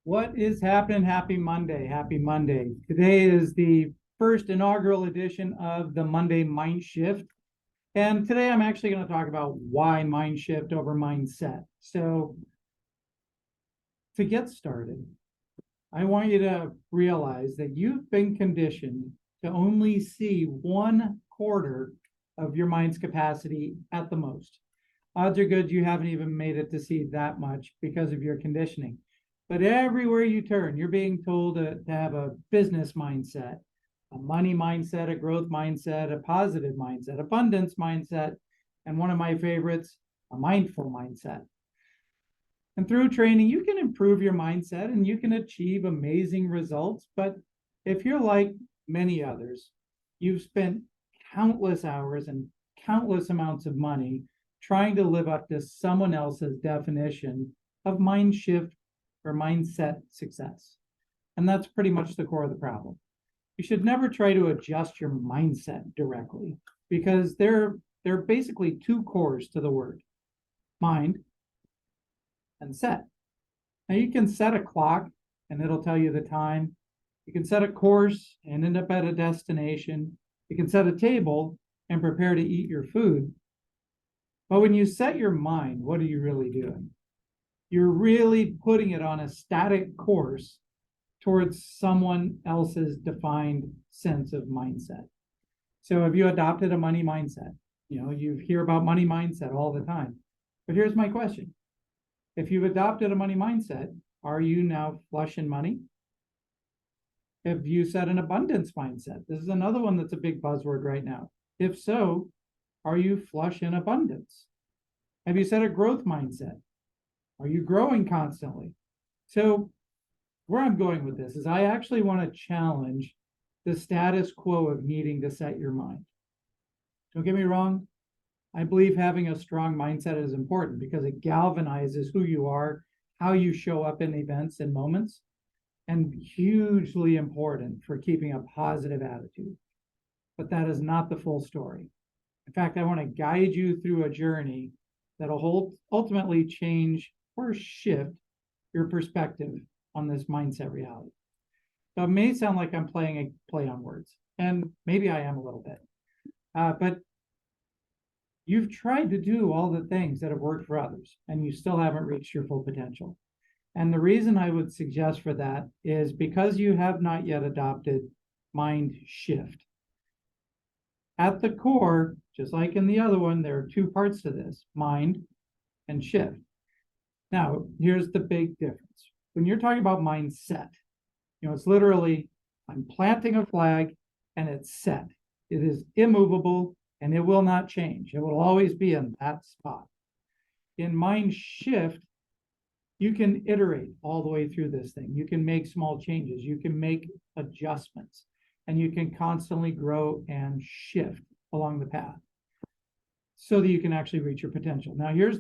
What is happening? Happy Monday. Happy Monday. Today is the first inaugural edition of the Monday Mind Shift. And today I'm actually going to talk about why mind shift over mindset. So, to get started, I want you to realize that you've been conditioned to only see 1/4 of your mind's capacity at the most. Odds are good you haven't even made it to see that much because of your conditioning. But everywhere you turn, you're being told to have a business mindset, a money mindset, a growth mindset, a positive mindset, abundance mindset, and one of my favorites, a mindful mindset. And through training, you can improve your mindset and you can achieve amazing results. But if you're like many others, you've spent countless hours and countless amounts of money trying to live up to someone else's definition of mind shift or mindset success. And that's pretty much the core of the problem. You should never try to adjust your mindset directly because there are basically two cores to the word: mind and set. Now you can set a clock and it'll tell you the time. You can set a course and end up at a destination. You can set a table and prepare to eat your food. But when you set your mind, what are you really doing? You're really putting it on a static course towards someone else's defined sense of mindset. So have you adopted a money mindset? You hear about money mindset all the time. But here's my question. If you've adopted a money mindset, are you now flush in money? Have you set an abundance mindset? This is another one that's a big buzzword right now. If so, are you flush in abundance? Have you set a growth mindset? Are you growing constantly? So where I'm going with this is I actually want to challenge the status quo of needing to set your mind. Don't get me wrong. I believe having a strong mindset is important because it galvanizes who you are, how you show up in events and moments, and hugely important for keeping a positive attitude. But that is not the full story. In fact, I want to guide you through a journey that'll ultimately change or shift your perspective on this mindset reality. So it may sound like I'm playing a play on words, and maybe I am a little bit. But you've tried to do all the things that have worked for others, and you still haven't reached your full potential. And the reason I would suggest for that is because you have not yet adopted mind shift. At the core, just like in the other one, there are two parts to this: mind and shift. Now, here's the big difference. When you're talking about mindset, it's literally, I'm planting a flag and it's set. It is immovable and it will not change. It will always be in that spot. In mind shift, you can iterate all the way through this thing. You can make small changes. You can make adjustments, and you can constantly grow and shift along the path so that you can actually reach your potential. Now, here's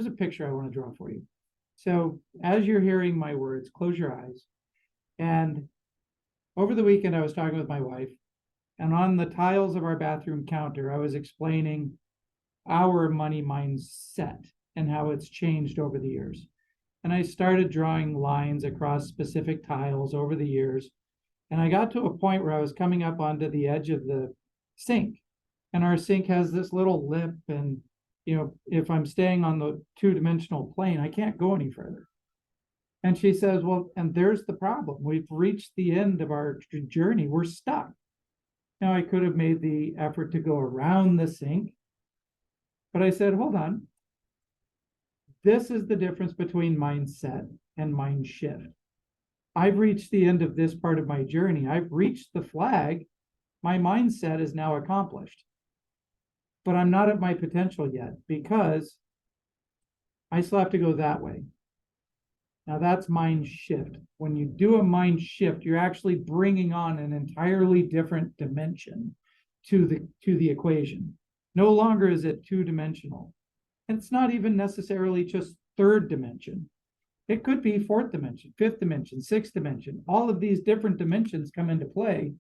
a picture I want to draw for you. So as you're hearing my words, close your eyes. And over the weekend, I was talking with my wife, and on the tiles of our bathroom counter, I was explaining our money mindset and how it's changed over the years. And I started drawing lines across specific tiles over the years. And I got to a point where I was coming up onto the edge of the sink. And our sink has this little lip. And, if I'm staying on the two-dimensional plane, I can't go any further. And she says, well, and there's the problem. We've reached the end of our journey. We're stuck. Now, I could have made the effort to go around the sink. But I said, hold on. This is the difference between mindset and mind shift. I've reached the end of this part of my journey. I've reached the flag. My mindset is now accomplished. But I'm not at my potential yet because I still have to go that way. Now that's mind shift. When you do a mind shift, you're actually bringing on an entirely different dimension to the equation. No longer is it two-dimensional. And it's not even necessarily just third dimension. It could be fourth dimension, fifth dimension, sixth dimension. All of these different dimensions come into play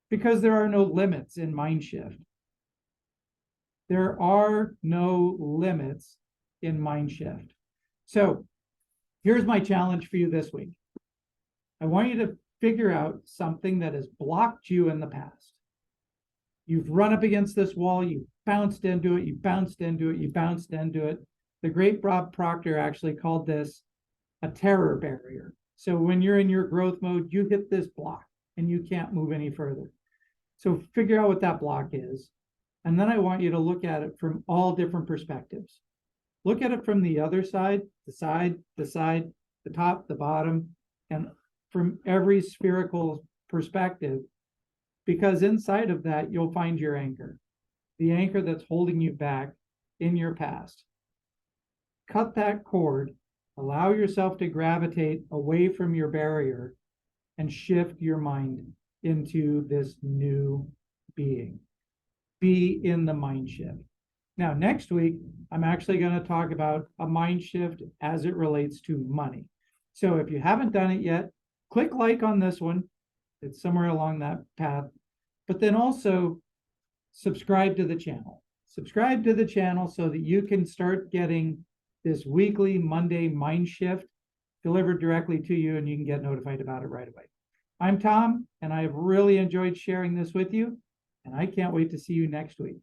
because there are no limits in mind shift. There are no limits in mind shift. So here's my challenge for you this week. I want you to figure out something that has blocked you in the past. You've run up against this wall, you bounced into it, you bounced into it, you bounced into it. The great Bob Proctor actually called this a terror barrier. So when you're in your growth mode, you hit this block and you can't move any further. So figure out what that block is. And then I want you to look at it from all different perspectives. Look at it from the other side, the side, the side, the top, the bottom, and from every spherical perspective, because inside of that, you'll find your anchor, the anchor that's holding you back in your past. Cut that cord, allow yourself to gravitate away from your barrier and shift your mind into this new being. Be in the mind shift. Now, next week, I'm actually going to talk about a mind shift as it relates to money. So if you haven't done it yet, click like on this one. It's somewhere along that path. But then also subscribe to the channel. Subscribe to the channel so that you can start getting this weekly Monday mind shift delivered directly to you, and you can get notified about it right away. I'm Tom, and I have really enjoyed sharing this with you, and I can't wait to see you next week.